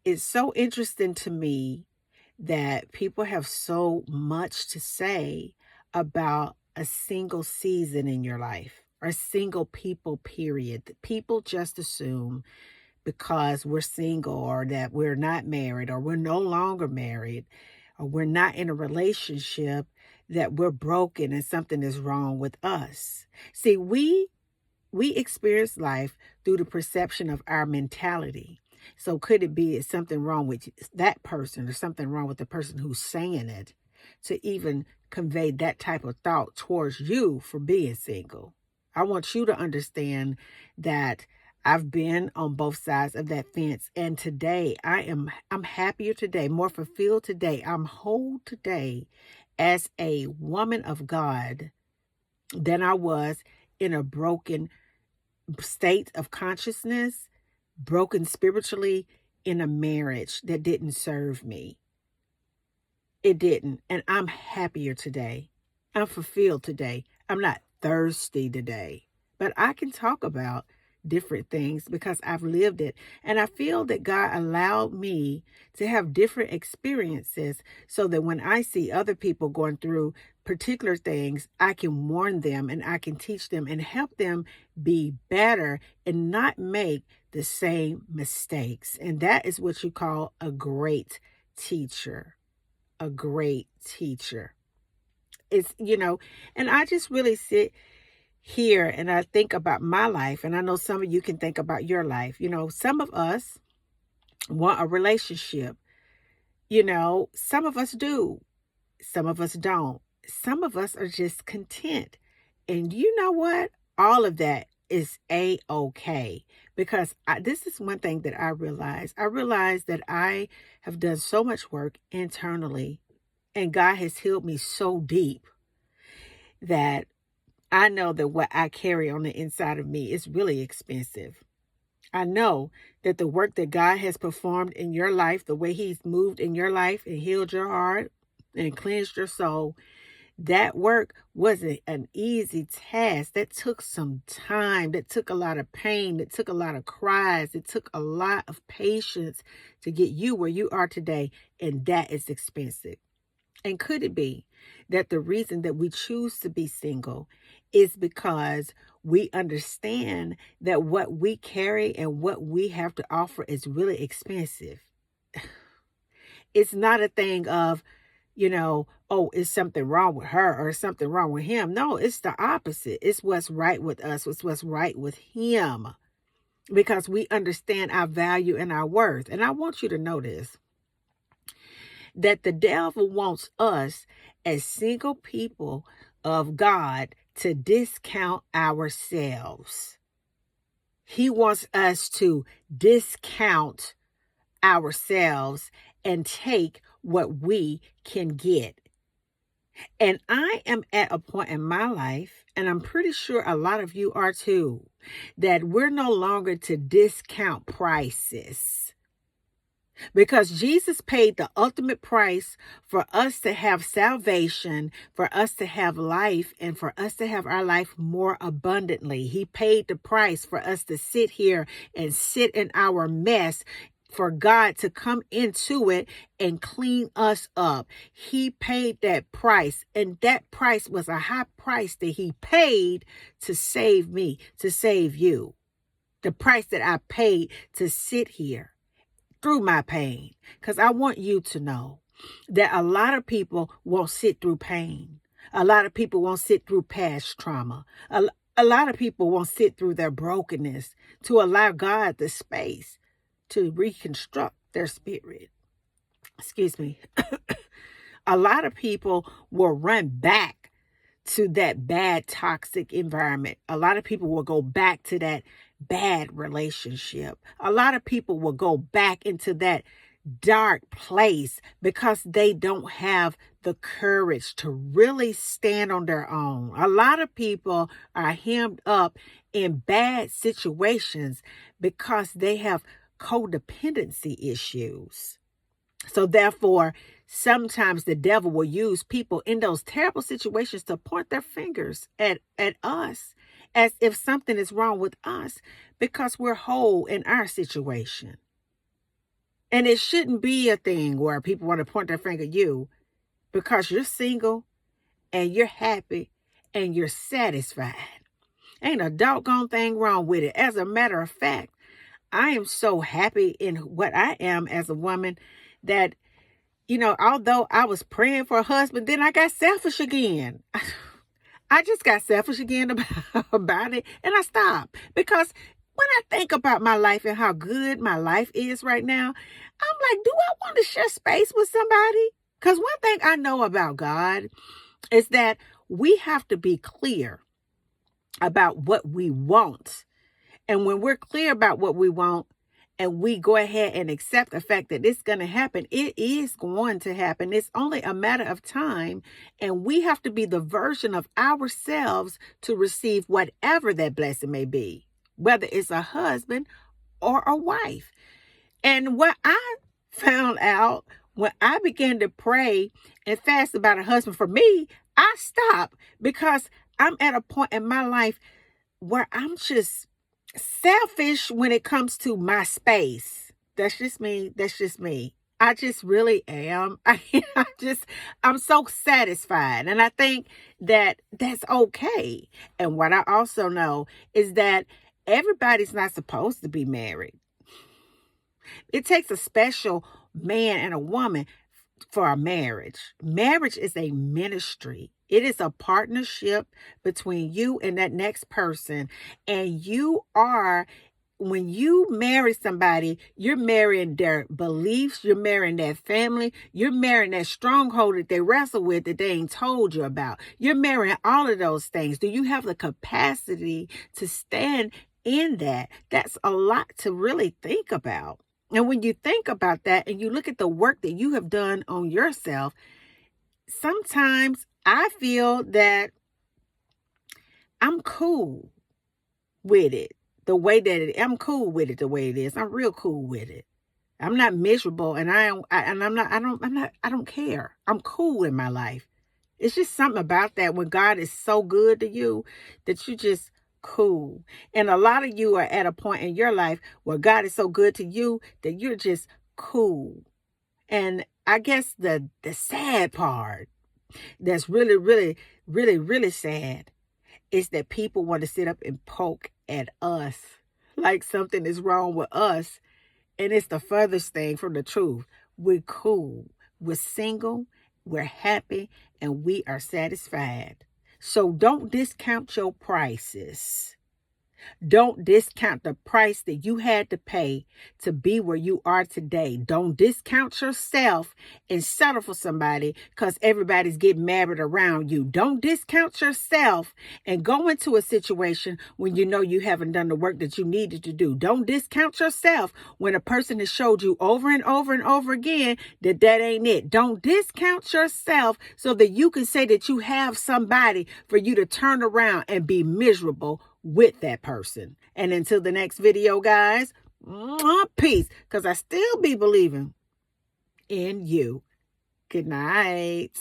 it's so interesting to me that people have so much to say about a single season in your life or single people, period. People just assume because we're single or that we're not married or we're no longer married or we're not in a relationship that we're broken and something is wrong with us. See, we experience life through the perception of our mentality. So could it be it's something wrong with that person or something wrong with the person who's saying it to even convey that type of thought towards you for being single? I want you to understand that I've been on both sides of that fence, and today I'm happier today, more fulfilled today. I'm whole today as a woman of God than I was in a broken state of consciousness, broken spiritually in a marriage that didn't serve me. It didn't. And I'm happier today. I'm fulfilled today. I'm not thirsty today. But I can talk about different things because I've lived it. And I feel that God allowed me to have different experiences so that when I see other people going through particular things, I can warn them and I can teach them and help them be better and not make the same mistakes. And that is what you call a great teacher. A great teacher. And I just really sit here and I think about my life, and I know some of you can think about your life. Some of us want a relationship. Some of us do. Some of us don't. Some of us are just content. And you know what? All of that is A-okay. Because this is one thing that I realized. I realized that I have done so much work internally, and God has healed me so deep that I know that what I carry on the inside of me is really expensive. I know that the work that God has performed in your life, the way He's moved in your life and healed your heart and cleansed your soul, that work wasn't an easy task. That took some time. That took a lot of pain. It took a lot of cries. It took a lot of patience to get you where you are today. And that is expensive. And could it be that the reason that we choose to be single is because we understand that what we carry and what we have to offer is really expensive? It's not a thing of, oh, is something wrong with her or something wrong with him. No, it's the opposite. It's what's right with us. It's what's right with him, because we understand our value and our worth. And I want you to know this, that the devil wants us as single people of God to discount ourselves. He wants us to discount ourselves and take what we can get. And I am at a point in my life, and I'm pretty sure a lot of you are too, that we're no longer to discount prices. Because Jesus paid the ultimate price for us to have salvation, for us to have life, and for us to have our life more abundantly. He paid the price for us to sit here and sit in our mess, for God to come into it and clean us up. He paid that price, and that price was a high price that He paid to save me, to save you. The price that I paid to sit here through my pain. Because I want you to know that a lot of people won't sit through pain. A lot of people won't sit through past trauma. A lot of people won't sit through their brokenness to allow God the space to reconstruct their spirit. Excuse me. A lot of people will run back to that bad, toxic environment. A lot of people will go back to that bad relationship. A lot of people will go back into that dark place because they don't have the courage to really stand on their own. A lot of people are hemmed up in bad situations because they have codependency issues. So therefore, sometimes the devil will use people in those terrible situations to point their fingers at us as if something is wrong with us because we're whole in our situation. And it shouldn't be a thing where people want to point their finger at you because you're single and you're happy and you're satisfied. Ain't a doggone thing wrong with it. As a matter of fact, I am so happy in what I am as a woman that, although I was praying for a husband, then I got selfish again. I just got selfish again about it, and I stopped. Because when I think about my life and how good my life is right now, I'm like, do I want to share space with somebody? Because one thing I know about God is that we have to be clear about what we want. And when we're clear about what we want and we go ahead and accept the fact that it's going to happen, it is going to happen. It's only a matter of time. And we have to be the version of ourselves to receive whatever that blessing may be, whether it's a husband or a wife. And what I found out when I began to pray and fast about a husband, for me, I stopped because I'm at a point in my life where I'm just selfish when it comes to my space. That's just me. That's just me. I just really am. I'm so satisfied. And I think that that's okay. And what I also know is that everybody's not supposed to be married. It takes a special man and a woman for a marriage. Marriage is a ministry. It is a partnership between you and that next person. And when you marry somebody, you're marrying their beliefs, you're marrying their family, you're marrying that stronghold that they wrestle with that they ain't told you about. You're marrying all of those things. Do you have the capacity to stand in that? That's a lot to really think about. And when you think about that and you look at the work that you have done on yourself, sometimes I feel that I'm cool with it the way that I'm cool with it the way it is. I'm real cool with it. I'm not miserable, and I don't care. I'm cool in my life. It's just something about that when God is so good to you that you just cool. And a lot of you are at a point in your life where God is so good to you that you're just cool. And I guess the sad part that's really, really, really, really sad is that people want to sit up and poke at us like something is wrong with us. And it's the furthest thing from the truth. We're cool. We're single. We're happy. And we are satisfied. So don't discount your prices. Don't discount the price that you had to pay to be where you are today. Don't discount yourself and settle for somebody because everybody's getting married around you. Don't discount yourself and go into a situation when you know you haven't done the work that you needed to do. Don't discount yourself when a person has showed you over and over and over again that ain't it. Don't discount yourself so that you can say that you have somebody for you to turn around and be miserable with that person. And until the next video, guys, peace, because I still be believing in you. Good night.